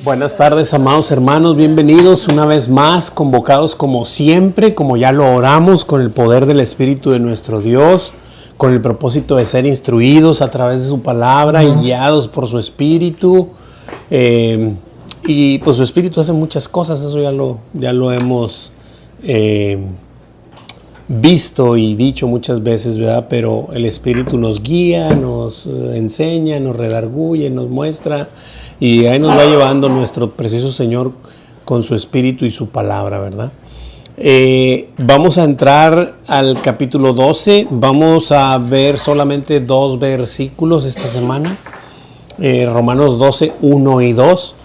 Buenas tardes, amados hermanos, bienvenidos una vez más, convocados como siempre, como ya lo oramos, con el poder del Espíritu de nuestro Dios, con el propósito de ser instruidos a través de su palabra y guiados por su Espíritu. Y pues su Espíritu hace muchas cosas, eso ya lo hemos visto y dicho muchas veces, ¿verdad? Pero el Espíritu nos guía, nos enseña, nos redarguye, nos muestra, y ahí nos va llevando nuestro precioso Señor con su Espíritu y su palabra, ¿verdad? Vamos a entrar al capítulo 12, vamos a ver solamente 2 versículos esta semana, Romanos 12, 1 y 2.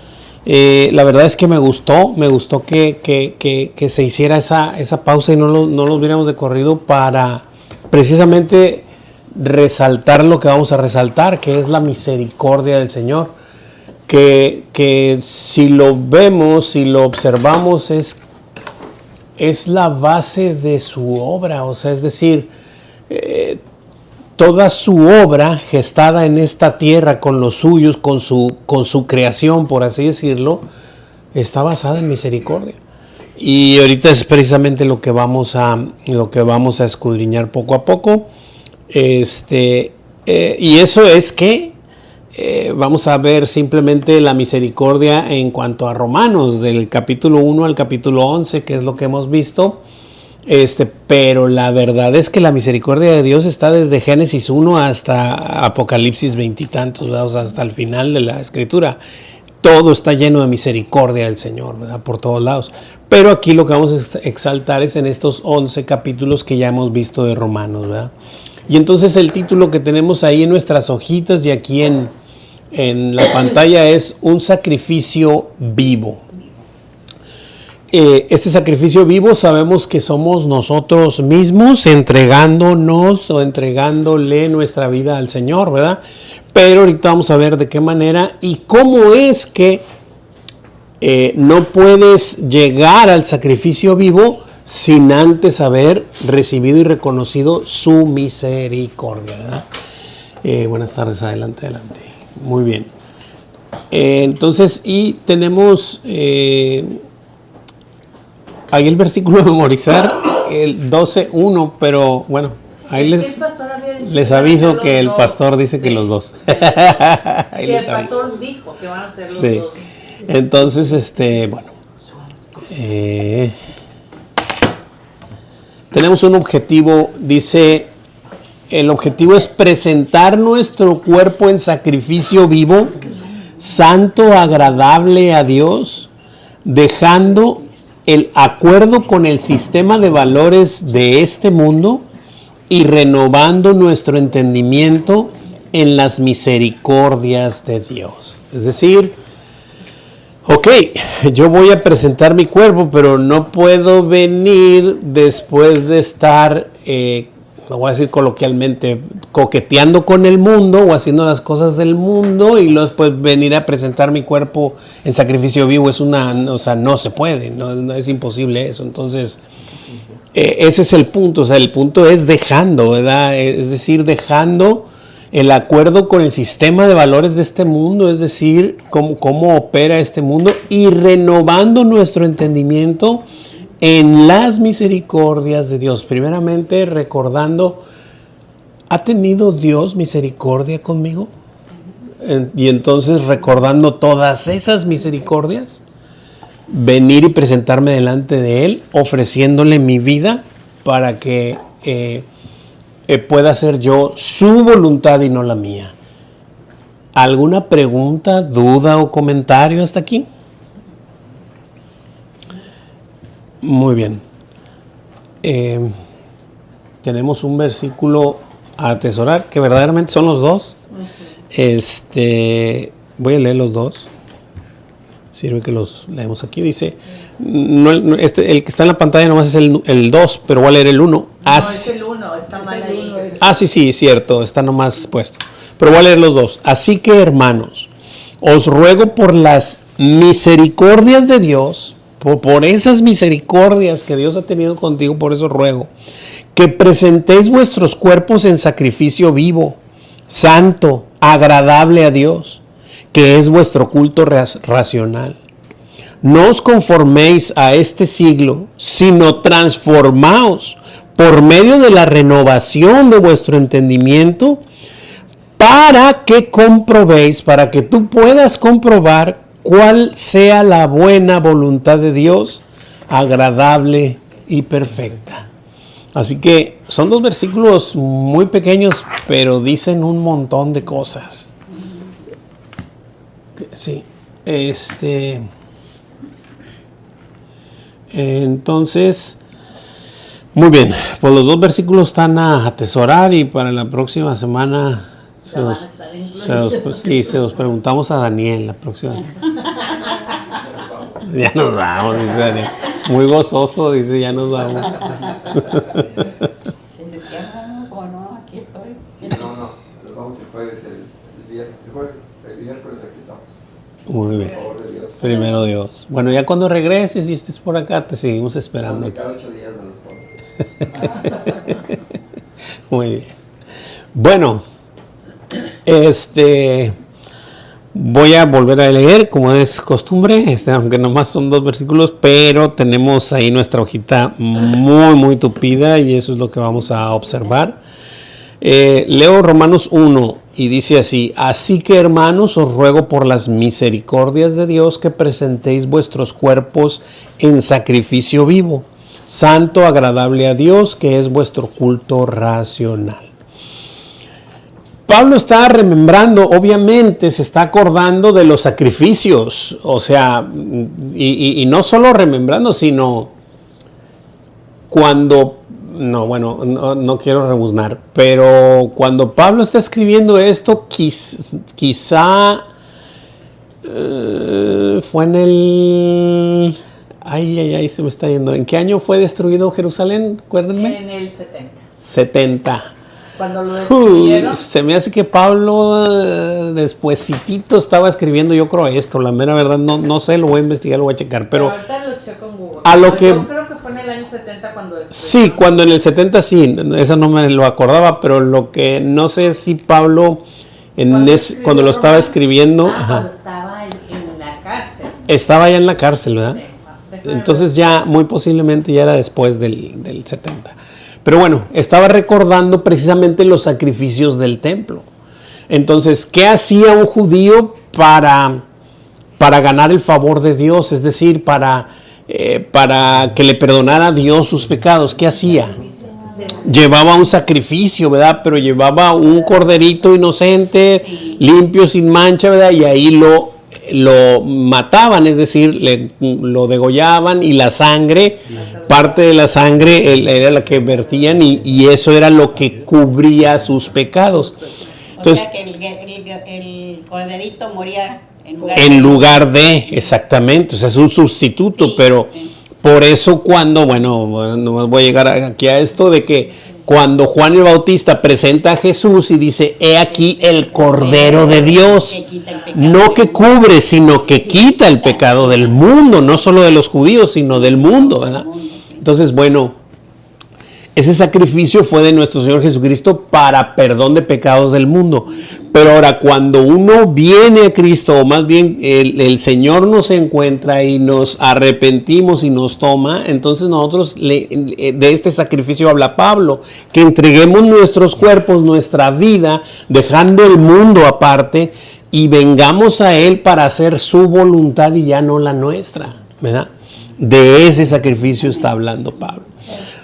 La verdad es que me gustó que se hiciera esa pausa y no lo hubiéramos de corrido para precisamente resaltar lo que vamos a resaltar, que es la misericordia del Señor. Que si lo vemos, si lo observamos, es la base de su obra, o sea, es decir, toda su obra gestada en esta tierra con los suyos, con su creación, por así decirlo, está basada en misericordia. Y ahorita es precisamente lo que vamos a escudriñar poco a poco. Y eso es que vamos a ver simplemente la misericordia en cuanto a Romanos, del capítulo 1 al capítulo 11, que es lo que hemos visto. Pero la verdad es que la misericordia de Dios está desde Génesis 1 hasta Apocalipsis 20 y tantos, ¿verdad? O sea, hasta el final de la Escritura. Todo está lleno de misericordia del Señor, ¿verdad? Por todos lados. Pero aquí lo que vamos a exaltar es en estos 11 capítulos que ya hemos visto de Romanos, ¿verdad? Y entonces el título que tenemos ahí en nuestras hojitas y aquí en la pantalla es un sacrificio vivo. Este sacrificio vivo sabemos que somos nosotros mismos entregándonos o entregándole nuestra vida al Señor, ¿verdad? Pero ahorita vamos a ver de qué manera y cómo es que no puedes llegar al sacrificio vivo sin antes haber recibido y reconocido su misericordia, ¿verdad? Buenas tardes, adelante. Muy bien. Entonces, y tenemos ahí el versículo de memorizar, el 12:1, pero bueno, ahí les aviso que el pastor dice que los dos. Ahí el pastor dijo que van a ser los dos. Entonces, bueno, tenemos un objetivo, dice, el objetivo es presentar nuestro cuerpo en sacrificio vivo, santo, agradable a Dios, dejando el acuerdo con el sistema de valores de este mundo y renovando nuestro entendimiento en las misericordias de Dios. Es decir, ok, yo voy a presentar mi cuerpo, pero no puedo venir después de estar, lo voy a decir coloquialmente, coqueteando con el mundo o haciendo las cosas del mundo y luego después venir a presentar mi cuerpo en sacrificio vivo. O sea, no se puede, no es imposible eso. Entonces, ese es el punto, o sea, el punto es dejando, ¿verdad? Es decir, dejando el acuerdo con el sistema de valores de este mundo, es decir, cómo opera este mundo y renovando nuestro entendimiento en las misericordias de Dios. Primeramente recordando, ¿ha tenido Dios misericordia conmigo? Y entonces recordando todas esas misericordias, venir y presentarme delante de Él, ofreciéndole mi vida para que pueda hacer yo su voluntad y no la mía. ¿Alguna pregunta, duda o comentario hasta aquí? Muy bien. Tenemos un versículo a atesorar, que verdaderamente son los dos. Voy a leer los dos. Sirve que los leemos aquí. Dice, el que está en la pantalla nomás es el 2, pero voy a leer el 1. No, es el 1, está mal ahí. Sí, cierto, está nomás puesto. Pero voy a leer los dos. Así que, hermanos, os ruego por las misericordias de Dios, por esas misericordias que Dios ha tenido contigo, por eso ruego, que presentéis vuestros cuerpos en sacrificio vivo, santo, agradable a Dios, que es vuestro culto racional. No os conforméis a este siglo, sino transformaos por medio de la renovación de vuestro entendimiento, para que comprobéis, para que tú puedas comprobar cuál sea la buena voluntad de Dios, agradable y perfecta. Así que son 2 versículos muy pequeños, pero dicen un montón de cosas. Sí, entonces, muy bien, pues los 2 versículos están a atesorar y para la próxima semana se los preguntamos a Daniel la próxima semana. Ya nos vamos, dice Daniel. Muy gozoso, dice, ya nos vamos. ¿O no? Aquí estoy. No, nos vamos el jueves, el miércoles aquí estamos. Muy bien. Por favor de Dios. Primero Dios. Bueno, ya cuando regreses y estés por acá, te seguimos esperando. Cada 8 días me los pongo. Muy bien. Bueno, voy a volver a leer como es costumbre, aunque nomás son 2 versículos, pero tenemos ahí nuestra hojita muy, muy tupida y eso es lo que vamos a observar. Leo Romanos 1 y dice así: así que, hermanos, os ruego por las misericordias de Dios que presentéis vuestros cuerpos en sacrificio vivo, santo, agradable a Dios, que es vuestro culto racional. Pablo está remembrando, obviamente se está acordando de los sacrificios, o sea, y no solo remembrando, sino cuando, no quiero rebuznar, pero cuando Pablo está escribiendo esto, quizá fue en el, se me está yendo, ¿en qué año fue destruido Jerusalén? Acuérdenme. En el 70. 70. Cuando lo destruyeron. Se me hace que Pablo despuesitito estaba escribiendo, yo creo esto, la mera verdad, no sé, lo voy a investigar, lo voy a checar, pero ahorita lo checo en Google. a lo que Yo creo que fue en el año 70 cuando destruyeron. sí, cuando en el 70 sí, eso no me lo acordaba, pero lo que no sé si Pablo cuando lo estaba escribiendo, Cuando estaba en la cárcel. estaba ya en la cárcel, ¿verdad? Sí. Entonces ya muy posiblemente ya era después del 70. Pero bueno, estaba recordando precisamente los sacrificios del templo. Entonces, ¿qué hacía un judío para ganar el favor de Dios? Es decir, para que le perdonara a Dios sus pecados. ¿Qué hacía? Llevaba un sacrificio, ¿verdad? Pero llevaba un corderito inocente, limpio, sin mancha, ¿verdad? Y ahí lo mataban, es decir, lo degollaban y la sangre, parte de la sangre era la que vertían y eso era lo que cubría sus pecados. Entonces, o sea que el corderito moría en lugar de, exactamente, o sea, es un sustituto, sí, pero sí. Por eso cuando, no voy a llegar aquí a esto de que cuando Juan el Bautista presenta a Jesús y dice, he aquí el Cordero de Dios, no que cubre, sino que quita el pecado del mundo, no solo de los judíos, sino del mundo, ¿verdad? Entonces, ese sacrificio fue de nuestro Señor Jesucristo para perdón de pecados del mundo. Pero ahora, cuando uno viene a Cristo, o más bien el Señor nos encuentra y nos arrepentimos y nos toma, entonces nosotros de este sacrificio habla Pablo, que entreguemos nuestros cuerpos, nuestra vida, dejando el mundo aparte y vengamos a Él para hacer su voluntad y ya no la nuestra, ¿verdad? De ese sacrificio está hablando Pablo.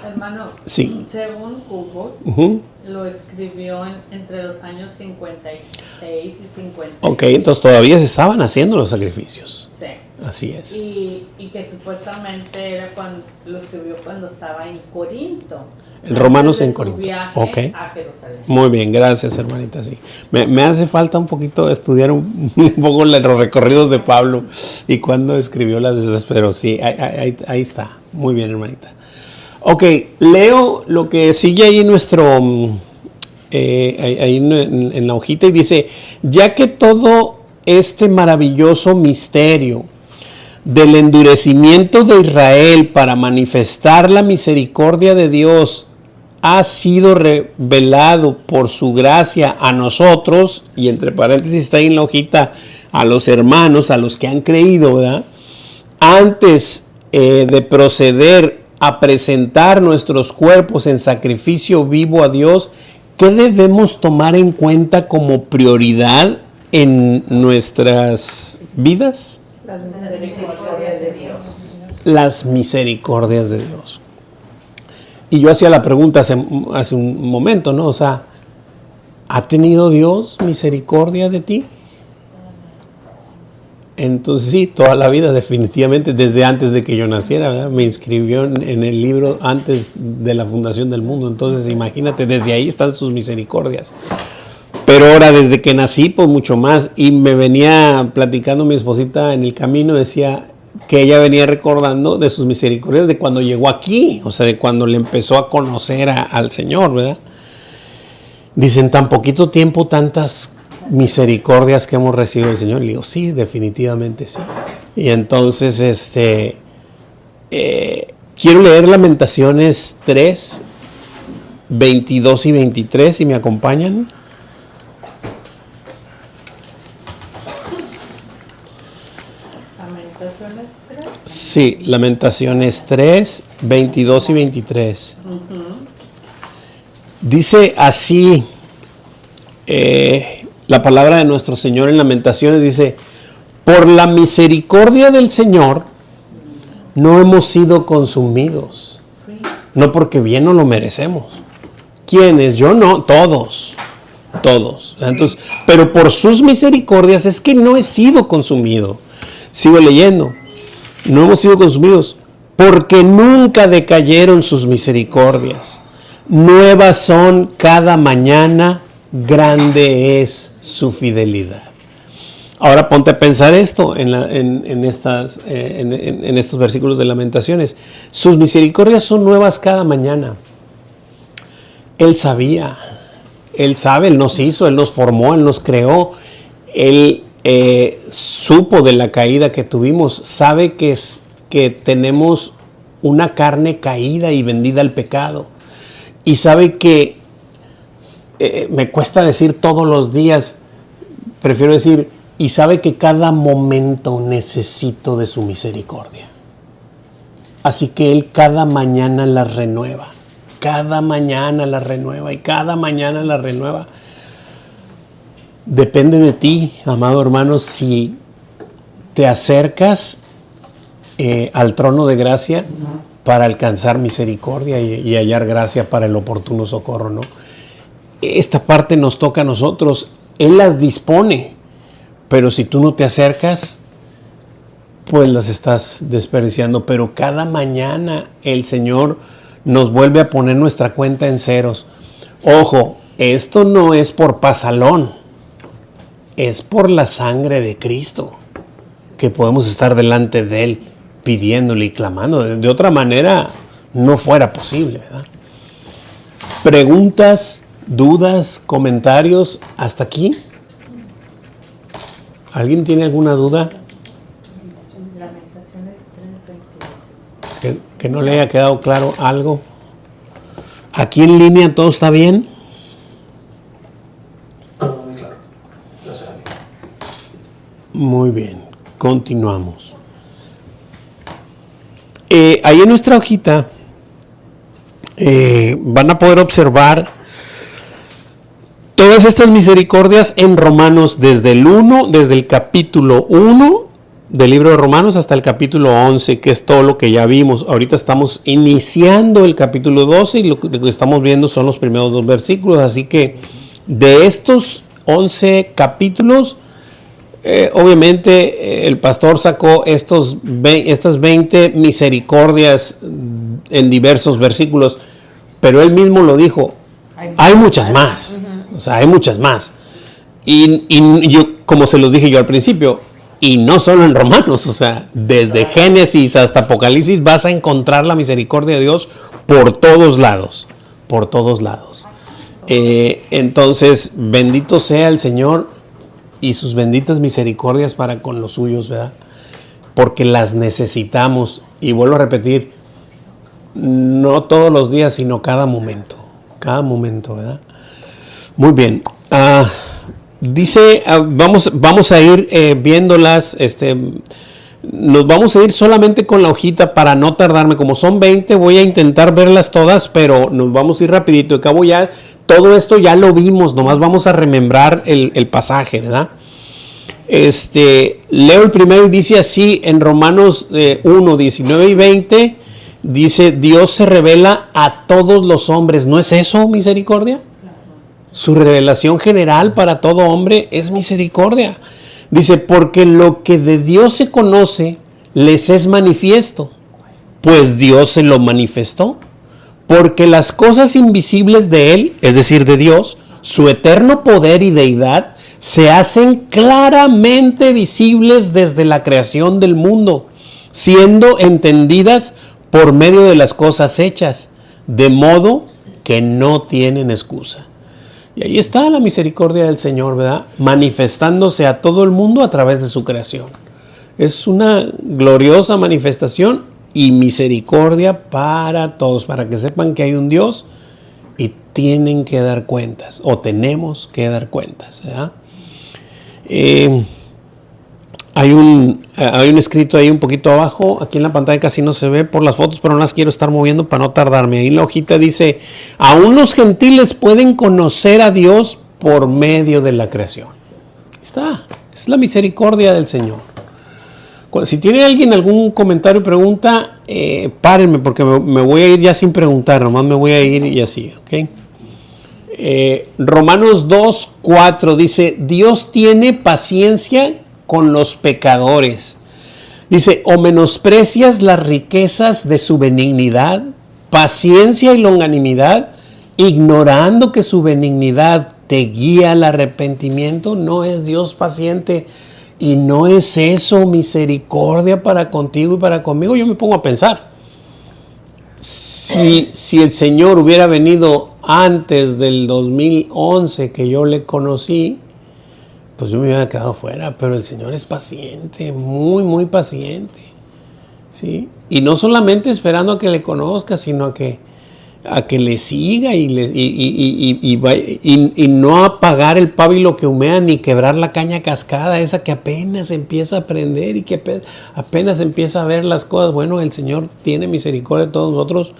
Hermano, sí. Según Google, lo escribió entre los años 56 y 50. Ok, entonces todavía se estaban haciendo los sacrificios. Sí. Así es. Y que supuestamente era lo escribió cuando estaba en Corinto. En Romanos en Corinto. Okay. A Jerusalén. Muy bien, gracias, hermanita. Sí. Me hace falta un poquito estudiar un poco los recorridos de Pablo y cuándo escribió las de esas, pero sí, ahí está. Muy bien, hermanita. Ok, leo lo que sigue ahí en en la hojita y dice, ya que todo este maravilloso misterio del endurecimiento de Israel para manifestar la misericordia de Dios ha sido revelado por su gracia a nosotros, y entre paréntesis está ahí en la hojita, a los hermanos, a los que han creído, ¿verdad? Antes de proceder a presentar nuestros cuerpos en sacrificio vivo a Dios, ¿qué debemos tomar en cuenta como prioridad en nuestras vidas? Las misericordias de Dios. Las misericordias de Dios. Y yo hacía la pregunta hace un momento, ¿no? O sea, ¿ha tenido Dios misericordia de ti? Entonces sí, toda la vida definitivamente, desde antes de que yo naciera, ¿verdad? Me inscribió en el libro antes de la fundación del mundo. Entonces imagínate, desde ahí están sus misericordias. Pero ahora desde que nací, pues mucho más. Y me venía platicando mi esposita en el camino, decía que ella venía recordando de sus misericordias de cuando llegó aquí, o sea, de cuando le empezó a conocer al Señor, ¿verdad? Dicen, tan poquito tiempo, tantas misericordias que hemos recibido del Señor. Le digo, sí, definitivamente sí. Y entonces, quiero leer Lamentaciones 3, 22 y 23, si me acompañan. Lamentaciones 3. Sí, Lamentaciones 3, 22 y 23. Dice así, la palabra de nuestro Señor en Lamentaciones dice, por la misericordia del Señor no hemos sido consumidos, no porque bien no lo merecemos. ¿Quiénes? Yo no, todos. Entonces, pero por sus misericordias es que no he sido consumido. Sigo leyendo, no hemos sido consumidos, porque nunca decayeron sus misericordias. Nuevas son cada mañana, grande es su fidelidad. Ahora ponte a pensar esto en estos versículos de Lamentaciones. Sus misericordias son nuevas cada mañana. Él sabía, Él sabe, Él nos hizo, Él nos formó, Él nos creó. Él supo de la caída que tuvimos, sabe que tenemos una carne caída y vendida al pecado. Y sabe que me cuesta decir todos los días, prefiero decir, y sabe que cada momento necesito de su misericordia. Así que Él cada mañana la renueva, y cada mañana la renueva. Depende de ti, amado hermano, si te acercas al trono de gracia para alcanzar misericordia y hallar gracia para el oportuno socorro, ¿no? Esta parte nos toca a nosotros. Él las dispone, pero si tú no te acercas, pues las estás desperdiciando. Pero cada mañana el Señor nos vuelve a poner nuestra cuenta en ceros. Ojo, esto no es por pasalón, es por la sangre de Cristo que podemos estar delante de Él pidiéndole y clamando. De otra manera no fuera posible, ¿verdad? Preguntas, dudas, comentarios hasta aquí. ¿Alguien tiene alguna duda? Lamentaciones 3, 22. Que no le haya quedado claro algo. ¿Aquí en línea todo está bien? Todo muy claro. Gracias a mí. Muy bien, continuamos. Ahí en nuestra hojita van a poder observar todas estas misericordias en Romanos desde el capítulo 1 del libro de Romanos hasta el capítulo 11, que es todo lo que ya vimos. Ahorita estamos iniciando el capítulo 12 y lo que estamos viendo son los primeros 2 versículos. Así que de estos 11 capítulos, obviamente el pastor sacó estas 20 misericordias en diversos versículos, pero él mismo lo dijo, hay muchas más. O sea, hay muchas más. Y yo, como se los dije yo al principio, y no solo en Romanos, o sea, desde Génesis hasta Apocalipsis vas a encontrar la misericordia de Dios por todos lados, entonces, bendito sea el Señor y sus benditas misericordias para con los suyos, ¿verdad? Porque las necesitamos, y vuelvo a repetir, no todos los días, sino cada momento, ¿verdad? Muy bien. Dice, vamos a ir viéndolas, nos vamos a ir solamente con la hojita para no tardarme. Como son 20, voy a intentar verlas todas, pero nos vamos a ir rapidito. De cabo ya, todo esto ya lo vimos, nomás vamos a remembrar el pasaje, ¿verdad? Leo el primero y dice así, en Romanos 1, 19 y 20, dice, Dios se revela a todos los hombres. ¿No es eso misericordia? Su revelación general para todo hombre es misericordia. Dice, porque lo que de Dios se conoce les es manifiesto, pues Dios se lo manifestó. Porque las cosas invisibles de Él, es decir, de Dios, su eterno poder y deidad, se hacen claramente visibles desde la creación del mundo, siendo entendidas por medio de las cosas hechas, de modo que no tienen excusa. Y ahí está la misericordia del Señor, ¿verdad? Manifestándose a todo el mundo a través de su creación. Es una gloriosa manifestación y misericordia para todos, para que sepan que hay un Dios y tienen que dar cuentas, o tenemos que dar cuentas, ¿verdad? Hay un escrito ahí un poquito abajo, aquí en la pantalla casi no se ve por las fotos, pero no las quiero estar moviendo para no tardarme. Ahí la hojita dice, aún los gentiles pueden conocer a Dios por medio de la creación. Está, es la misericordia del Señor. Si tiene alguien algún comentario o pregunta, párenme porque me voy a ir ya sin preguntar, nomás me voy a ir y así, ¿ok? Romanos 2, 4 dice, Dios tiene paciencia con los pecadores. Dice, o menosprecias las riquezas de su benignidad, paciencia y longanimidad, ignorando que su benignidad te guía al arrepentimiento. ¿No es Dios paciente y no es eso misericordia para contigo y para conmigo? Yo me pongo a pensar, si el Señor hubiera venido antes del 2011 que yo le conocí, pues yo me hubiera quedado fuera, pero el Señor es paciente, muy, muy paciente, ¿sí? Y no solamente esperando a que le conozca, sino a que le siga y no apagar el pábilo que humea, ni quebrar la caña cascada, esa que apenas empieza a aprender y que apenas empieza a ver las cosas. Bueno, el Señor tiene misericordia de todos nosotros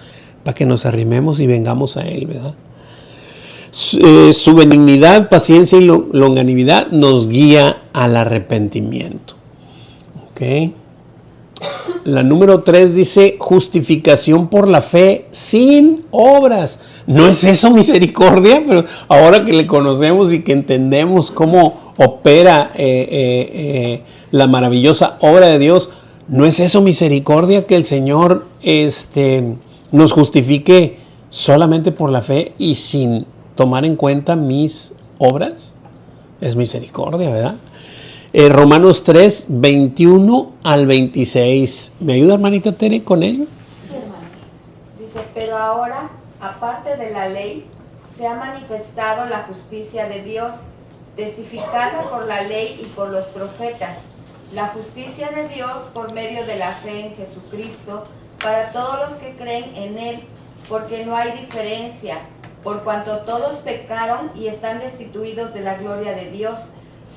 para que nos arrimemos y vengamos a Él, ¿verdad? Su benignidad, paciencia y longanimidad nos guía al arrepentimiento. ¿Ok? La número 3 dice justificación por la fe sin obras. ¿No es eso misericordia? Pero ahora que le conocemos y que entendemos cómo opera la maravillosa obra de Dios, ¿no es eso misericordia que el Señor nos justifique solamente por la fe y sin tomar en cuenta mis obras? Es misericordia, ¿verdad? Romanos 3, 21 al 26. ¿Me ayuda, hermanita Tere, con ello? Sí, hermano. Dice, pero ahora, aparte de la ley, se ha manifestado la justicia de Dios, testificada por la ley y por los profetas, la justicia de Dios por medio de la fe en Jesucristo, para todos los que creen en Él, porque no hay diferencia, por cuanto todos pecaron y están destituidos de la gloria de Dios,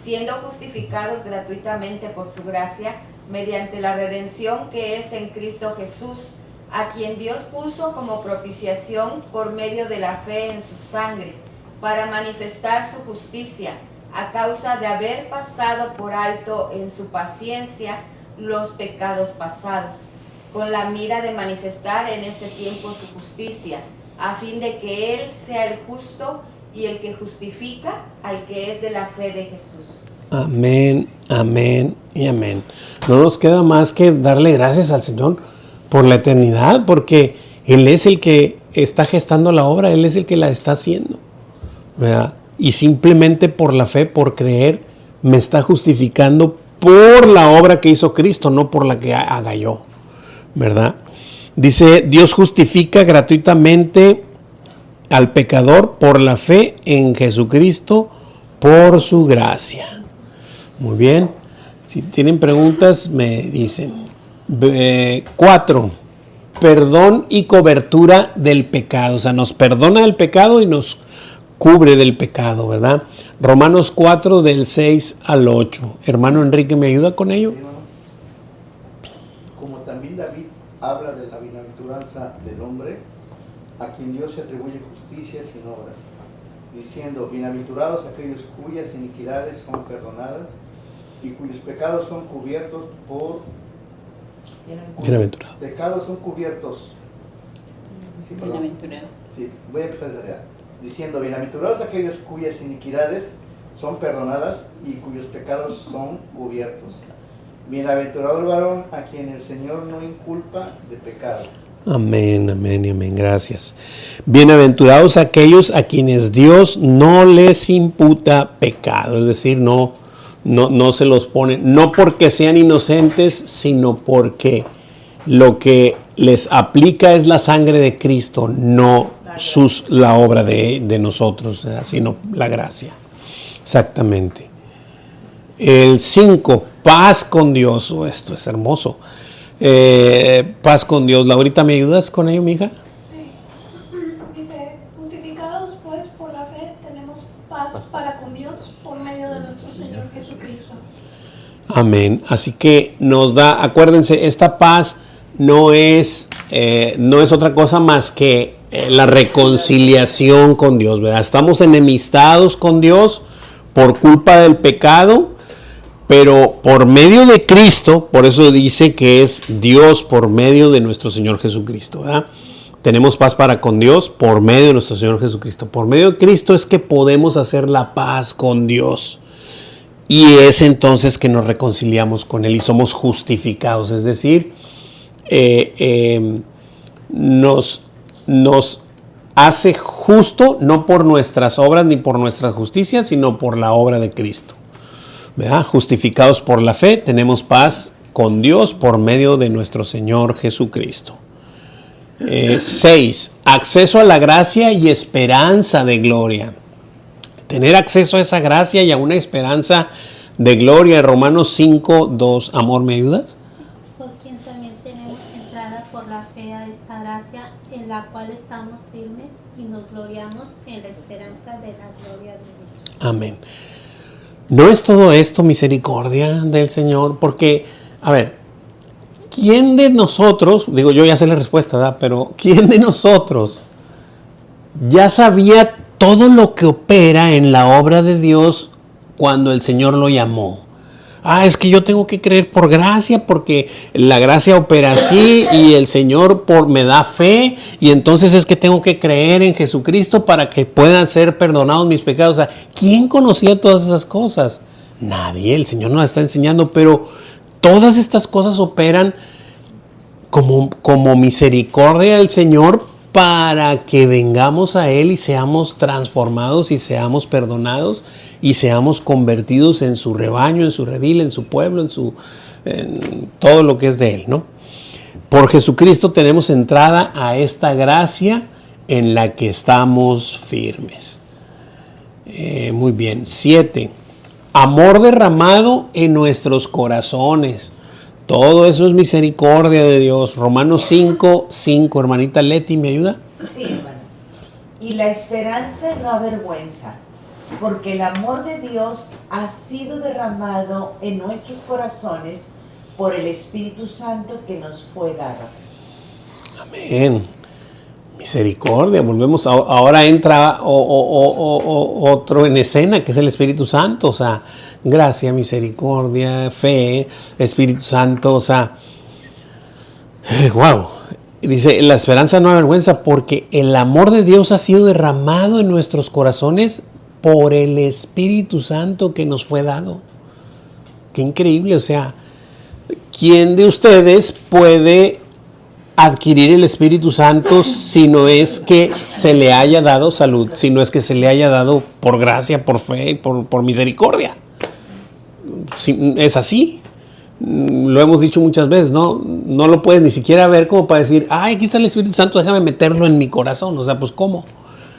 siendo justificados gratuitamente por su gracia, mediante la redención que es en Cristo Jesús, a quien Dios puso como propiciación por medio de la fe en su sangre, para manifestar su justicia, a causa de haber pasado por alto en su paciencia los pecados pasados, con la mira de manifestar en este tiempo su justicia, a fin de que Él sea el justo y el que justifica al que es de la fe de Jesús. Amén, amén y amén. No nos queda más que darle gracias al Señor por la eternidad, porque Él es el que está gestando la obra, Él es el que la está haciendo, ¿verdad? Y simplemente por la fe, por creer, me está justificando por la obra que hizo Cristo, no por la que haga yo, ¿verdad? Dice, Dios justifica gratuitamente al pecador por la fe en Jesucristo, por su gracia. Muy bien. Si tienen preguntas, me dicen. 4. Perdón y cobertura del pecado. O sea, nos perdona el pecado y nos cubre del pecado, ¿verdad? Romanos 4 del 6 al 8. Hermano Enrique, ¿me ayuda con ello? Como también David habla de la bienaventuranza del hombre, a quien Dios se atribuye justicia sin obras, diciendo, bienaventurados aquellos cuyas iniquidades son perdonadas y cuyos pecados son cubiertos por... Bienaventurado. Pecados son cubiertos. Sí, perdón. Bienaventurado. Sí, voy a empezar desde allá. Diciendo, bienaventurados aquellos cuyas iniquidades son perdonadas y cuyos pecados son cubiertos. Bienaventurado el varón a quien el Señor no inculpa de pecado. Amén, amén y amén. Gracias. Bienaventurados aquellos a quienes Dios no les imputa pecado, es decir, no se los pone, no porque sean inocentes, sino porque lo que les aplica es la sangre de Cristo, no la obra de nosotros, ¿verdad? Sino la gracia. Exactamente. El 5, paz con Dios. Oh, esto es hermoso. Paz con Dios. Laurita, ¿me ayudas con ello, mija? Sí. Dice, justificados pues por la fe, tenemos paz para con Dios por medio de nuestro Señor Jesucristo. Amén. Así que nos da, acuérdense, esta paz no es otra cosa más que la reconciliación con Dios, ¿verdad? Estamos enemistados con Dios por culpa del pecado, pero por medio de Cristo, por eso dice que es Dios por medio de nuestro Señor Jesucristo, ¿verdad? Tenemos paz para con Dios por medio de nuestro Señor Jesucristo. Por medio de Cristo es que podemos hacer la paz con Dios. Y es entonces que nos reconciliamos con Él y somos justificados. Es decir, nos hace justo no por nuestras obras ni por nuestra justicia, sino por la obra de Cristo. ¿Verdad? Justificados por la fe, tenemos paz con Dios por medio de nuestro Señor Jesucristo. 6. Acceso a la gracia y esperanza de gloria. Tener acceso a esa gracia y a una esperanza de gloria. Romanos 5, 2. Amor, ¿me ayudas? Por quien también tenemos entrada por la fe a esta gracia, en la cual estamos firmes y nos gloriamos en la esperanza de la gloria de Dios. Amén. ¿No es todo esto misericordia del Señor? Porque, a ver, ¿quién de nosotros, digo yo ya sé la respuesta, ¿verdad? Pero ¿quién de nosotros ya sabía todo lo que opera en la obra de Dios cuando el Señor lo llamó? Es que yo tengo que creer por gracia, porque la gracia opera así y el Señor me da fe, y entonces es que tengo que creer en Jesucristo para que puedan ser perdonados mis pecados. O sea, ¿quién conocía todas esas cosas? Nadie. El Señor nos está enseñando, pero todas estas cosas operan como misericordia del Señor para que vengamos a Él y seamos transformados y seamos perdonados y seamos convertidos en su rebaño, en su redil, en su pueblo, en todo lo que es de Él, ¿no? Por Jesucristo tenemos entrada a esta gracia en la que estamos firmes. Muy bien. 7. Amor derramado en nuestros corazones. Todo eso es misericordia de Dios. Romanos 5, 5. Hermanita Leti, ¿me ayuda? Sí, hermano. Y la esperanza no avergüenza, porque el amor de Dios ha sido derramado en nuestros corazones por el Espíritu Santo que nos fue dado. Amén. Misericordia. Volvemos. Ahora entra otro en escena, que es el Espíritu Santo. O sea, gracia, misericordia, fe, Espíritu Santo. O sea, wow. Dice, la esperanza no avergüenza, porque el amor de Dios ha sido derramado en nuestros corazones por el Espíritu Santo que nos fue dado. Qué increíble. O sea, ¿quién de ustedes puede adquirir el Espíritu Santo si no es que se le haya dado salud, si no es que se le haya dado por gracia, por fe, por misericordia? Es así. Lo hemos dicho muchas veces, no lo puedes ni siquiera ver como para decir, aquí está el Espíritu Santo, déjame meterlo en mi corazón. O sea, pues ¿cómo?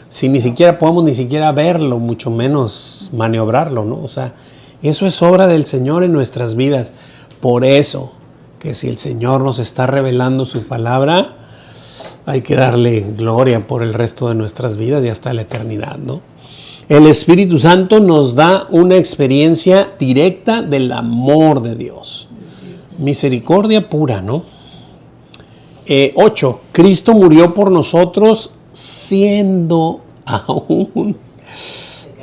Si ni siquiera podemos ni siquiera verlo, mucho menos maniobrarlo, ¿no? O sea, eso es obra del Señor en nuestras vidas. Por eso, que si el Señor nos está revelando su palabra, hay que darle gloria por el resto de nuestras vidas y hasta la eternidad, ¿no? El Espíritu Santo nos da una experiencia directa del amor de Dios. Misericordia pura, ¿no? 8. Cristo murió por nosotros siendo aún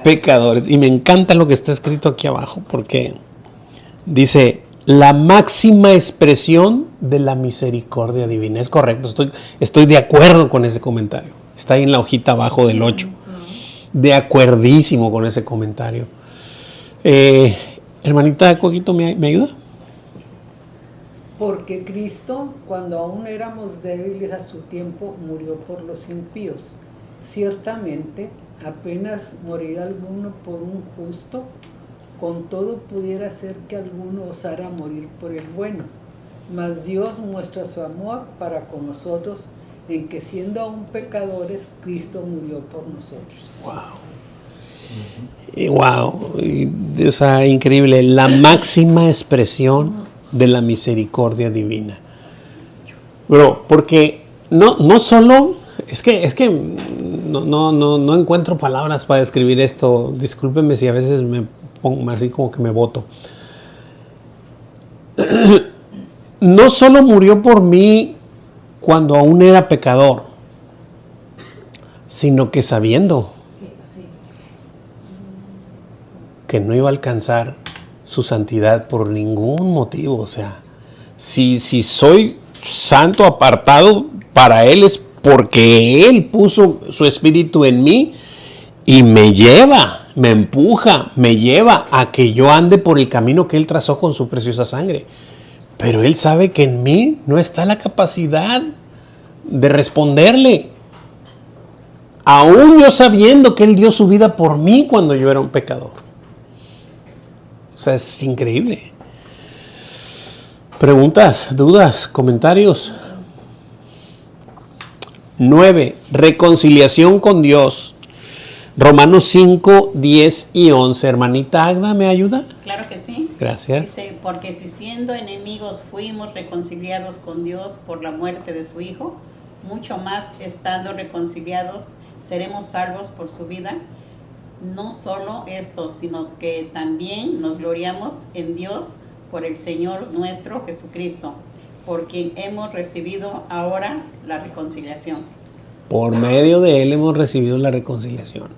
pecadores. Y me encanta lo que está escrito aquí abajo, porque dice, la máxima expresión de la misericordia divina. Es correcto, estoy de acuerdo con ese comentario. Está ahí en la hojita abajo del 8. De acuerdísimo con ese comentario. Hermanita Coquito, ¿me ayuda? Porque Cristo, cuando aún éramos débiles a su tiempo, murió por los impíos. Ciertamente, apenas morirá alguno por un justo, con todo pudiera ser que alguno osara morir por el bueno. Mas Dios muestra su amor para con nosotros, en que siendo aún pecadores, Cristo murió por nosotros. Wow. O sea, increíble. La máxima expresión de la misericordia divina. Bro, porque no solo, es que no encuentro palabras para describir esto. Discúlpenme si a veces me pongo así como que me boto. No solo murió por mí cuando aún era pecador, sino que sabiendo que no iba a alcanzar su santidad por ningún motivo. O sea, si soy santo apartado para Él, es porque Él puso su espíritu en mí y me lleva, me empuja, me lleva a que yo ande por el camino que Él trazó con su preciosa sangre. Pero Él sabe que en mí no está la capacidad de responderle. Aún yo sabiendo que Él dio su vida por mí cuando yo era un pecador. O sea, es increíble. Preguntas, dudas, comentarios. 9. Reconciliación con Dios. Romanos 5, 10 y 11. Hermanita Agda, ¿me ayuda? Claro que sí. Gracias. Dice, porque si siendo enemigos fuimos reconciliados con Dios por la muerte de su Hijo, mucho más estando reconciliados seremos salvos por su vida. No solo esto, sino que también nos gloriamos en Dios por el Señor nuestro Jesucristo, por quien hemos recibido ahora la reconciliación. Por medio de Él hemos recibido la reconciliación.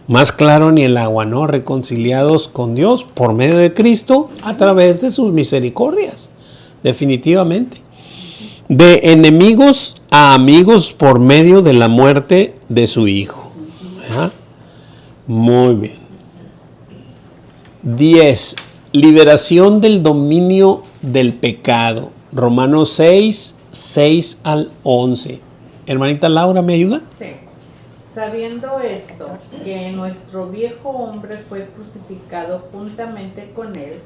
Más claro ni el agua, ¿no? Reconciliados con Dios por medio de Cristo a través de sus misericordias. Definitivamente. De enemigos a amigos por medio de la muerte de su Hijo. ¿Verdad? Muy bien. 10. Liberación del dominio del pecado. Romanos 6, 6 al 11. Hermanita Laura, ¿me ayuda? Sí. Sabiendo esto, que nuestro viejo hombre fue crucificado juntamente con él,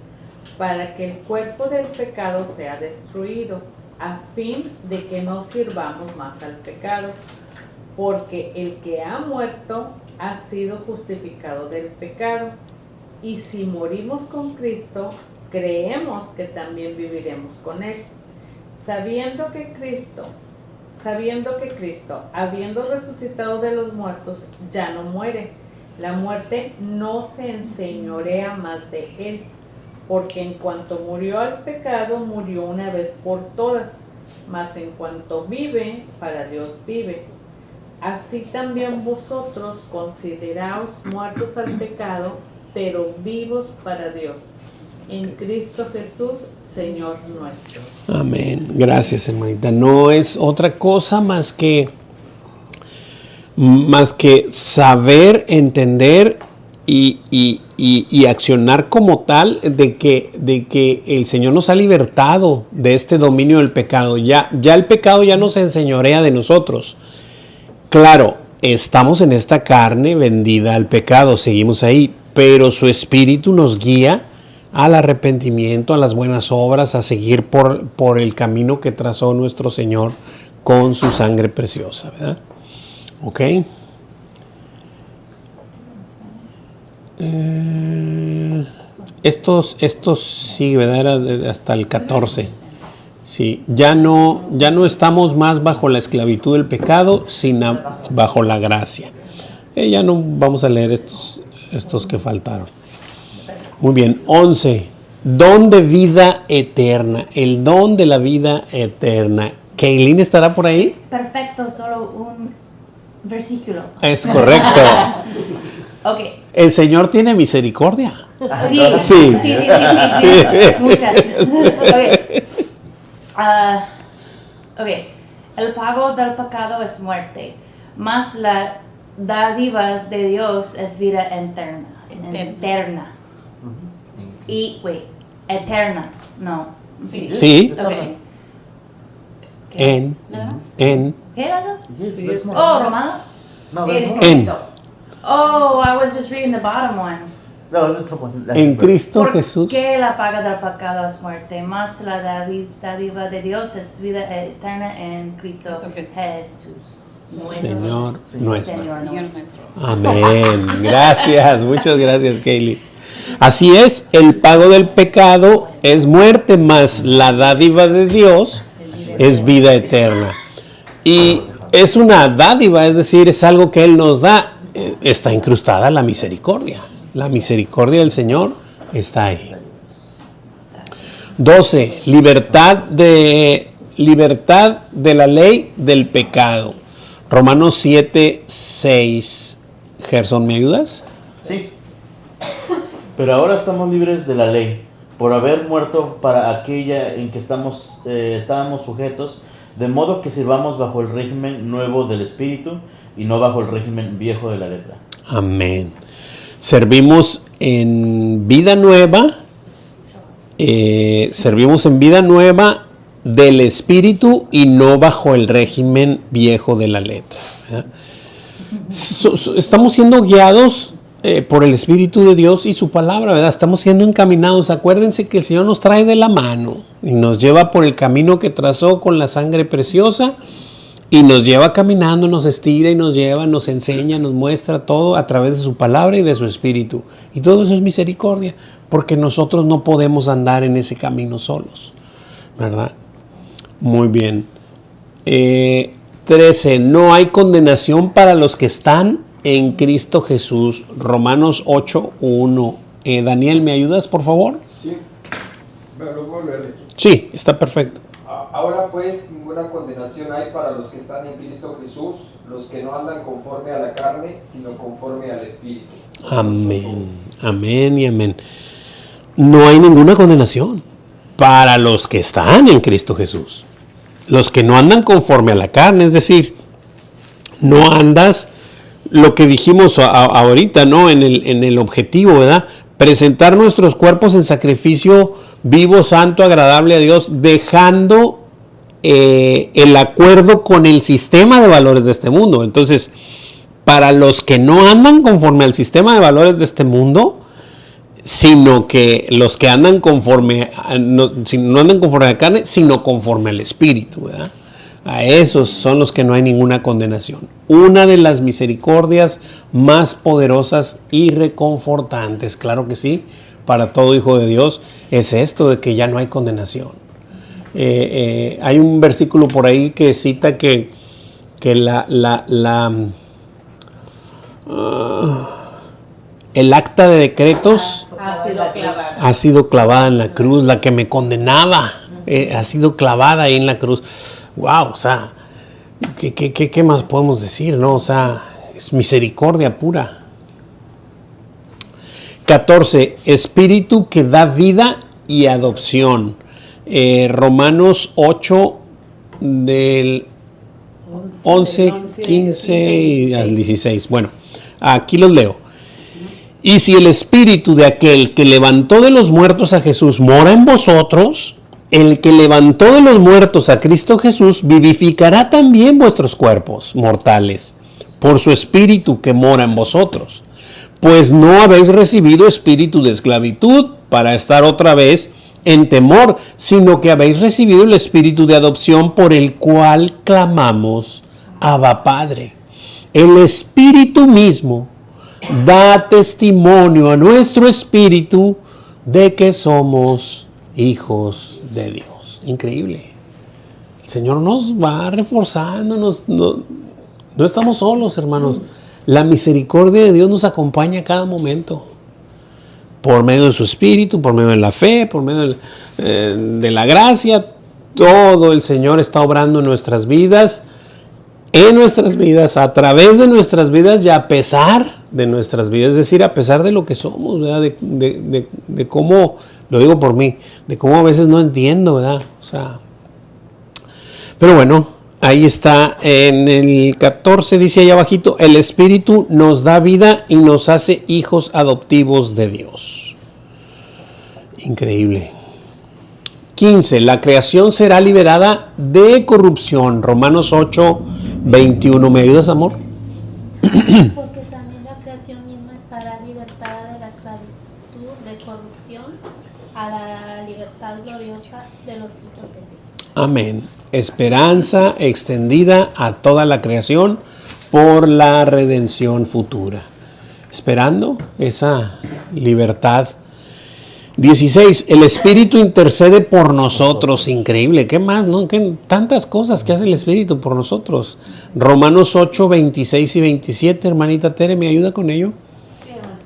para que el cuerpo del pecado sea destruido, a fin de que no sirvamos más al pecado, porque el que ha muerto ha sido justificado del pecado, y si morimos con Cristo, creemos que también viviremos con él, sabiendo que Cristo, habiendo resucitado de los muertos, ya no muere. La muerte no se enseñorea más de él, porque en cuanto murió al pecado, murió una vez por todas, mas en cuanto vive, para Dios vive. Así también vosotros consideraos muertos al pecado, pero vivos para Dios, en Cristo Jesús, Señor nuestro. Amén. Gracias, hermanita. No es otra cosa más que saber, entender y accionar como tal de que el Señor nos ha libertado de este dominio del pecado. Ya el pecado ya no se enseñorea de nosotros. Claro, estamos en esta carne vendida al pecado, seguimos ahí, pero su Espíritu nos guía al arrepentimiento, a las buenas obras, a seguir por el camino que trazó nuestro Señor con su sangre preciosa, ¿verdad? ¿Ok? Estos sí, ¿verdad? Era hasta el 14. Sí, ya no estamos más bajo la esclavitud del pecado, sino bajo la gracia. Ya no vamos a leer estos que faltaron. Muy bien, 11. Don de vida eterna. El don de la vida eterna. ¿Kaylin estará por ahí? Perfecto, solo un versículo. Es correcto. Ok. El Señor tiene misericordia. Sí, Sí. sí. Muchas. Ok. Ok. El pago del pecado es muerte, mas la dádiva de Dios es vida eterna. Eterna. Y, eterna. No. Sí. Ok. En. ¿Qué es eso? Sí, es Romanos. En. Oh, I was just reading the bottom one. En Cristo Jesús. Porque la paga del pecado es muerte, mas la dádiva de Dios es vida eterna en Cristo Jesús. Señor nuestro. Señor nuestro. Amén. Gracias, muchas gracias, Kaylin. Así es, el pago del pecado es muerte, mas la dádiva de Dios es vida eterna. Y es una dádiva, es decir, es algo que Él nos da. Está incrustada la misericordia. La misericordia del Señor está ahí. 12. Libertad de la ley del pecado. Romanos 7, 6. Gerson, ¿me ayudas? Sí. Pero ahora estamos libres de la ley, por haber muerto para aquella en que estábamos sujetos, de modo que sirvamos bajo el régimen nuevo del Espíritu y no bajo el régimen viejo de la letra. Amén. Servimos en vida nueva, del Espíritu y no bajo el régimen viejo de la letra. Estamos siendo guiados por el Espíritu de Dios y su palabra, ¿verdad? Estamos siendo encaminados. Acuérdense que el Señor nos trae de la mano y nos lleva por el camino que trazó con la sangre preciosa y nos lleva caminando, nos estira y nos lleva, nos enseña, nos muestra todo a través de su palabra y de su Espíritu. Y todo eso es misericordia, porque nosotros no podemos andar en ese camino solos, ¿verdad? Muy bien. 13. No hay condenación para los que están en Cristo Jesús. Romanos 8, 1. Daniel, ¿me ayudas, por favor? Sí. Bueno, lo puedo leer aquí. Sí, está perfecto. Ahora pues ninguna condenación hay para los que están en Cristo Jesús, los que no andan conforme a la carne, sino conforme al Espíritu. Amén, amén y amén. No hay ninguna condenación para los que están en Cristo Jesús. Los que no andan conforme a la carne, es decir, no andas, lo que dijimos ahorita, ¿no? En el objetivo, ¿verdad? Presentar nuestros cuerpos en sacrificio vivo, santo, agradable a Dios, dejando el acuerdo con el sistema de valores de este mundo. Entonces, para los que no andan conforme al sistema de valores de este mundo, sino que los que andan conforme, no andan conforme a la carne, sino conforme al Espíritu, ¿verdad? A esos son los que no hay ninguna condenación. Una de las misericordias más poderosas y reconfortantes, claro que sí, para todo hijo de Dios, es esto de que ya no hay condenación. Hay un versículo por ahí que cita que el acta de decretos ha sido clavada en la cruz, la que me condenaba ha sido clavada ahí en la cruz. Wow, o sea, ¿qué más podemos decir, no? O sea, es misericordia pura. 14. Espíritu que da vida y adopción. Romanos 8 del 11, 15 y al 16. Bueno, aquí los leo. Y si el Espíritu de aquel que levantó de los muertos a Jesús mora en vosotros, el que levantó de los muertos a Cristo Jesús vivificará también vuestros cuerpos mortales por su Espíritu que mora en vosotros. Pues no habéis recibido espíritu de esclavitud para estar otra vez en temor, sino que habéis recibido el espíritu de adopción por el cual clamamos, Abba Padre. El Espíritu mismo da testimonio a nuestro espíritu de que somos hijos de Dios. Increíble. El Señor nos va reforzando, no estamos solos, hermanos. La misericordia de Dios nos acompaña a cada momento. Por medio de su Espíritu, por medio de la fe, por medio de la gracia. Todo el Señor está obrando en nuestras vidas, a través de nuestras vidas y a pesar de nuestras vidas. Es decir, a pesar de lo que somos, ¿verdad? De cómo, lo digo por mí, de cómo a veces no entiendo, ¿verdad? O sea, pero bueno, ahí está en el 14, dice ahí abajito, el Espíritu nos da vida y nos hace hijos adoptivos de Dios. Increíble. 15, la creación será liberada de corrupción. Romanos 8, 21. ¿Me ayudas, amor? Porque también la creación misma estará libertada de la esclavitud de corrupción a la libertad gloriosa de los hijos de Dios. Amén. Esperanza extendida a toda la creación por la redención futura. Esperando esa libertad. 16. El Espíritu intercede por nosotros. Increíble. ¿Qué más? ¿No? ¿Qué tantas cosas que hace el Espíritu por nosotros? Romanos 8, 26 y 27. Hermanita Tere, ¿me ayuda con ello? Sí, hermano.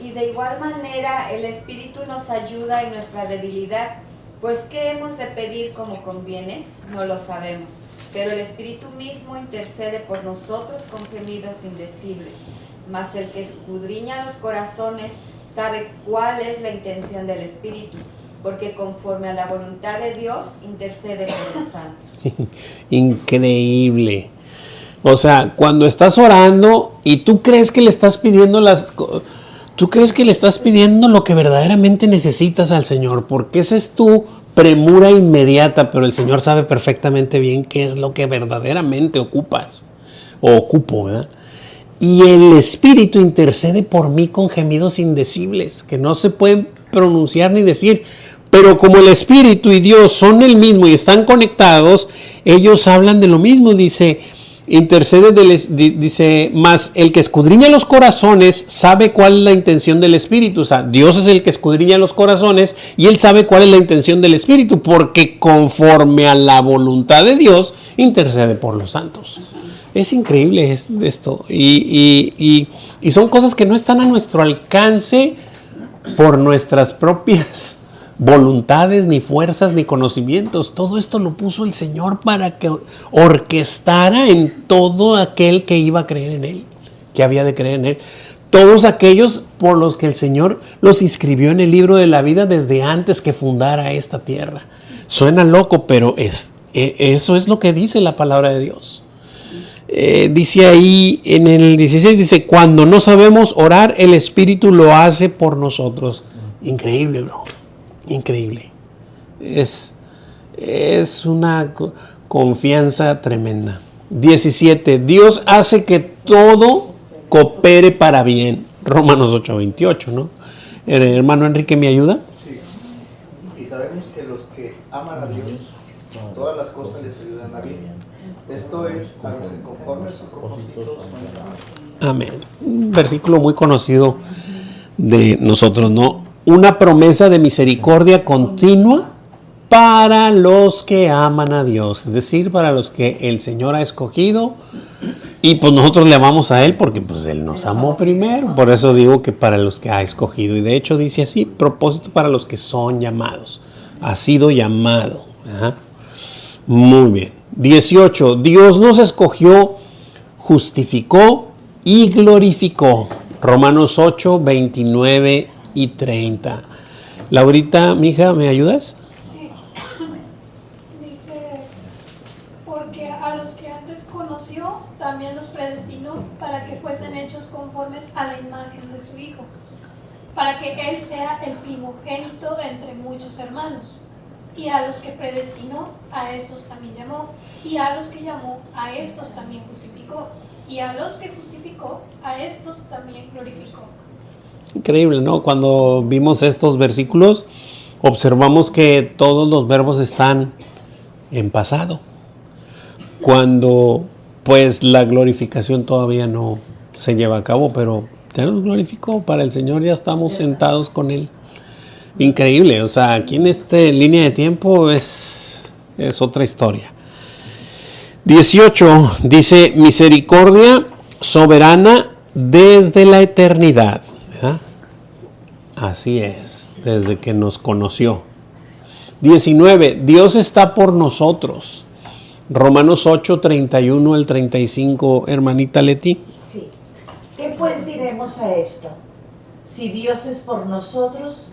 Y de igual manera el Espíritu nos ayuda en nuestra debilidad, pues ¿qué hemos de pedir como conviene? No lo sabemos. Pero el Espíritu mismo intercede por nosotros con gemidos indecibles. Mas el que escudriña los corazones sabe cuál es la intención del Espíritu, porque conforme a la voluntad de Dios intercede por los santos. Increíble. O sea, cuando estás orando y tú crees que le estás pidiendo lo que verdaderamente necesitas al Señor, porque esa es tu premura inmediata, pero el Señor sabe perfectamente bien qué es lo que verdaderamente ocupas o ocupo, ¿verdad? Y el Espíritu intercede por mí con gemidos indecibles, que no se pueden pronunciar ni decir. Pero como el Espíritu y Dios son el mismo y están conectados, ellos hablan de lo mismo. Dice, dice, más el que escudriña los corazones sabe cuál es la intención del Espíritu. O sea, Dios es el que escudriña los corazones y Él sabe cuál es la intención del Espíritu, porque conforme a la voluntad de Dios, intercede por los santos. Es increíble esto. Y son cosas que no están a nuestro alcance por nuestras propias voluntades, ni fuerzas, ni conocimientos. Todo esto lo puso el Señor para que orquestara en todo aquel que iba a creer en Él, que había de creer en Él. Todos aquellos por los que el Señor los inscribió en el libro de la vida desde antes que fundara esta tierra. Suena loco, pero eso es lo que dice la palabra de Dios. Dice ahí en el 16, dice, cuando no sabemos orar, el Espíritu lo hace por nosotros. Increíble, bro. Increíble. Es una confianza tremenda. 17, Dios hace que todo coopere para bien. Romanos 8, 28, ¿no? Hermano Enrique, ¿me ayuda? Sí. Y sabemos que los que aman a Dios, todas las cosas les ayudan a bien. Esto es a los que conforme a su propósito son. Amén. Un versículo muy conocido de nosotros, ¿no? Una promesa de misericordia continua para los que aman a Dios. Es decir, para los que el Señor ha escogido. Y pues nosotros le amamos a Él porque pues Él nos amó primero. Por eso digo que para los que ha escogido. Y de hecho dice así, propósito para los que son llamados. Ha sido llamado. Ajá. Muy bien. 18. Dios nos escogió, justificó y glorificó. Romanos 8, 29 y 30. Laurita, mija, ¿me ayudas? Sí. Dice, porque a los que antes conoció, también los predestinó para que fuesen hechos conformes a la imagen de su Hijo, para que Él sea el primogénito entre muchos hermanos. Y a los que predestinó, a estos también llamó. Y a los que llamó, a estos también justificó. Y a los que justificó, a estos también glorificó. Increíble, ¿no? Cuando vimos estos versículos, observamos que todos los verbos están en pasado. Cuando, pues, la glorificación todavía no se lleva a cabo, pero ya nos glorificó. Para el Señor ya estamos sentados con Él. Increíble, o sea, aquí en esta línea de tiempo es otra historia. 18, dice, misericordia soberana desde la eternidad, ¿verdad? Así es, desde que nos conoció. 19. Dios está por nosotros. Romanos 8, 31 al 35, hermanita Leti. Sí. ¿Qué pues diremos a esto? Si Dios es por nosotros,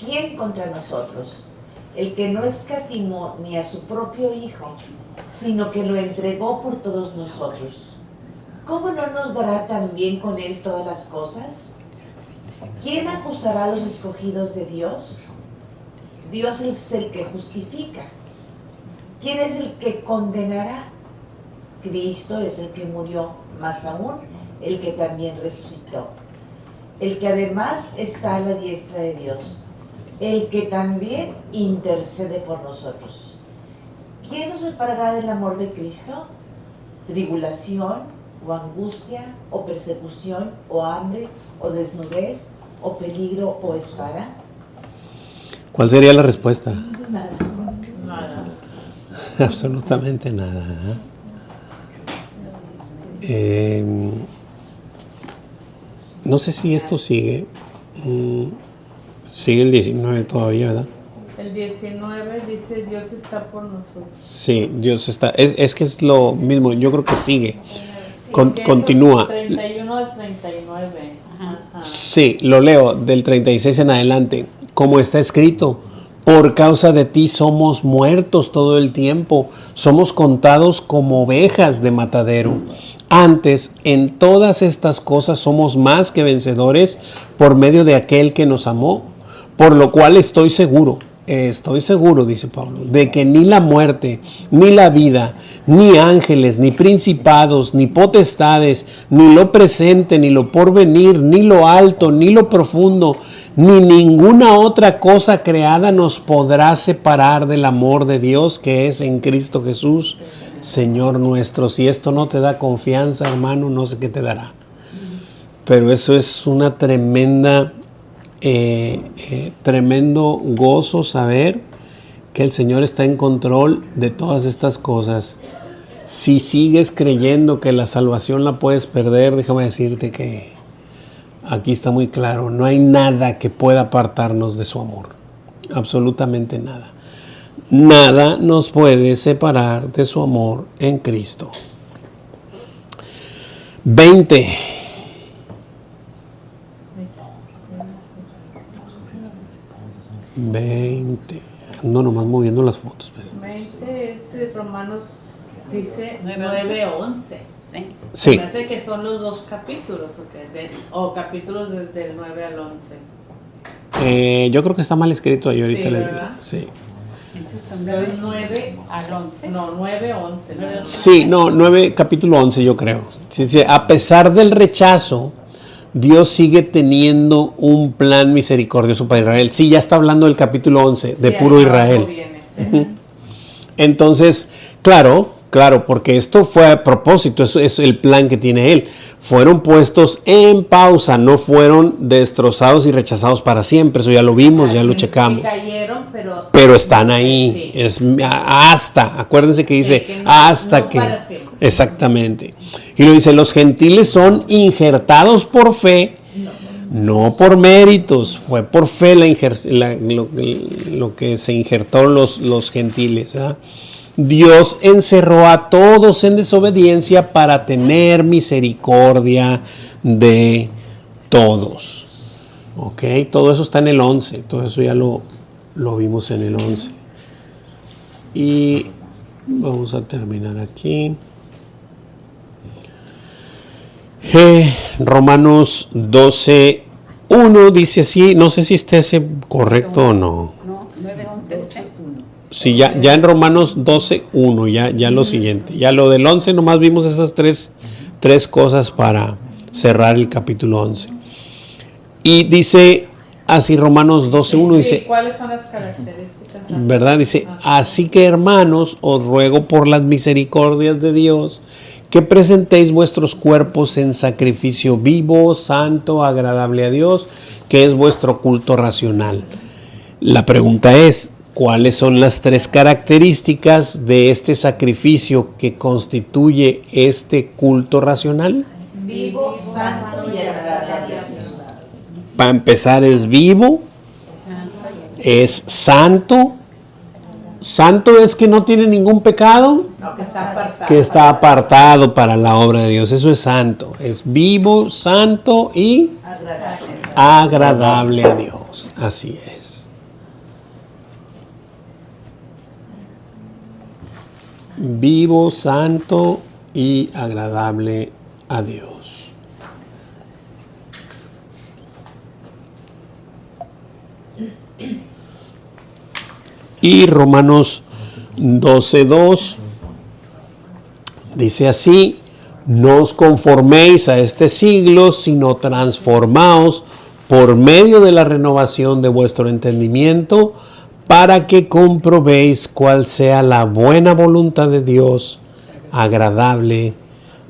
¿quién contra nosotros? El que no escatimó ni a su propio Hijo, sino que lo entregó por todos nosotros, ¿cómo no nos dará también con él todas las cosas? ¿Quién acusará a los escogidos de Dios? Dios es el que justifica. ¿Quién es el que condenará? Cristo es el que murió, más aún el que también resucitó, el que además está a la diestra de Dios, el que también intercede por nosotros. ¿Quién nos separará del amor de Cristo? ¿Tribulación, o angustia, o persecución, o hambre, o desnudez, o peligro, o espada? ¿Cuál sería la respuesta? Nada. Absolutamente nada. No sé si esto sigue. Sigue el 19 todavía, ¿verdad? El 19 dice Dios está por nosotros. Sí, Dios está. Es que es lo mismo. Yo creo que sigue. Sí, Continúa. 31 al 39. Ajá. Sí, lo leo del 36 en adelante. Como está escrito, por causa de ti somos muertos todo el tiempo, somos contados como ovejas de matadero. Antes, en todas estas cosas somos más que vencedores por medio de aquel que nos amó, por lo cual estoy seguro, dice Pablo, de que ni la muerte, ni la vida, ni ángeles, ni principados, ni potestades, ni lo presente, ni lo porvenir, ni lo alto, ni lo profundo, ni ninguna otra cosa creada nos podrá separar del amor de Dios que es en Cristo Jesús, Señor nuestro. Si esto no te da confianza, hermano, no sé qué te dará. Pero eso es una tremendo gozo saber que el Señor está en control de todas estas cosas. Si sigues creyendo que la salvación la puedes perder, déjame decirte que aquí está muy claro, no hay nada que pueda apartarnos de su amor, absolutamente nada. Nada nos puede separar de su amor en Cristo. 20. No, nomás moviendo las fotos. Pero. 20 es Romanos, dice 9:11. Sí. Me parece que son los dos capítulos, o capítulos desde el 9 al 11. Yo creo que está mal escrito ahí, ahorita Sí, les digo. ¿verdad? Sí. Entonces, 9 al 11. No, 9:11. Sí, no, 9, capítulo 11 yo creo. Sí, a pesar del rechazo, Dios sigue teniendo un plan misericordioso para Israel. Sí, ya está hablando del capítulo 11, de puro Israel. Entonces, claro, porque esto fue a propósito, eso es el plan que tiene Él. Fueron puestos en pausa, no fueron destrozados y rechazados para siempre. Eso ya lo vimos, ya lo checamos. Cayeron, pero están ahí. Sí. Es hasta, acuérdense que dice que hasta que. Exactamente. Y lo dice, los gentiles son injertados por fe, no por méritos. Fue por fe lo que se injertó los gentiles. ¿Eh? Dios encerró a todos en desobediencia para tener misericordia de todos. Ok, todo eso está en el 11, todo eso ya lo vimos en el 11. Y vamos a terminar aquí. Romanos 12:1 dice así, no sé si esté correcto o no. No, 9:11. Sí, ya en Romanos 12:1, ya lo siguiente. Ya lo del 11, nomás vimos esas tres cosas para cerrar el capítulo 11. Y dice así Romanos 12:1, dice... ¿Cuáles son las características? ¿Verdad? Dice, así que hermanos, os ruego por las misericordias de Dios, que presentéis vuestros cuerpos en sacrificio vivo, santo, agradable a Dios, que es vuestro culto racional. La pregunta es, ¿cuáles son las 3 características de este sacrificio que constituye este culto racional? vivo, santo y agradable a Dios. Para empezar es vivo, es santo. Santo es que no tiene ningún pecado, No, que está apartado. que está apartado para la obra de Dios. Eso es santo. Es vivo, santo y agradable a Dios. Así es. Vivo, santo y agradable a Dios. Y Romanos 12:2 dice así: no os conforméis a este siglo, sino transformaos por medio de la renovación de vuestro entendimiento, para que comprobéis cuál sea la buena voluntad de Dios, agradable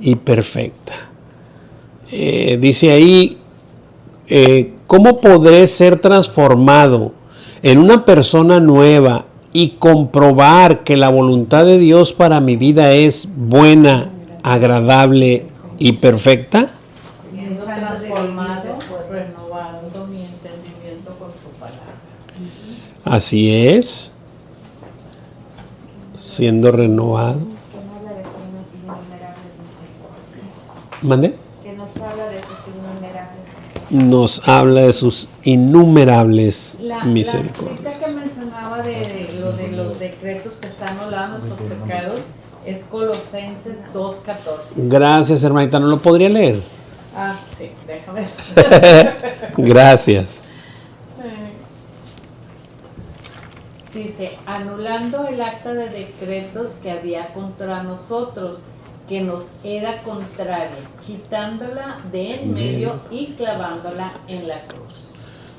y perfecta. Dice ahí, ¿cómo podré ser transformado en una persona nueva y comprobar que la voluntad de Dios para mi vida es buena, agradable y perfecta? Siendo transformado, renovando mi entendimiento por su palabra. Así es. Siendo renovado. Que no habla de sus innumerables misericordias. ¿Mande? Que nos habla de sus innumerables misericordias. Nos habla de sus innumerables La misericordias. cita que mencionaba de los decretos que están anulando nuestros pecados es Colosenses 2:14. Gracias, hermanita. ¿No lo podría leer? Ah, sí, déjame ver. Gracias. Dice, anulando el acta de decretos que había contra nosotros, que nos era contraria, quitándola de en medio y clavándola en la cruz.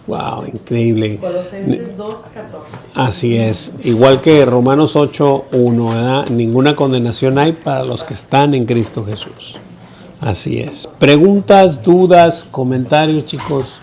Wow, increíble. Colosenses 2:14. Así es. Igual que Romanos 8:1, ¿verdad? Ninguna condenación hay para los que están en Cristo Jesús. Así es. Preguntas, dudas, comentarios, chicos.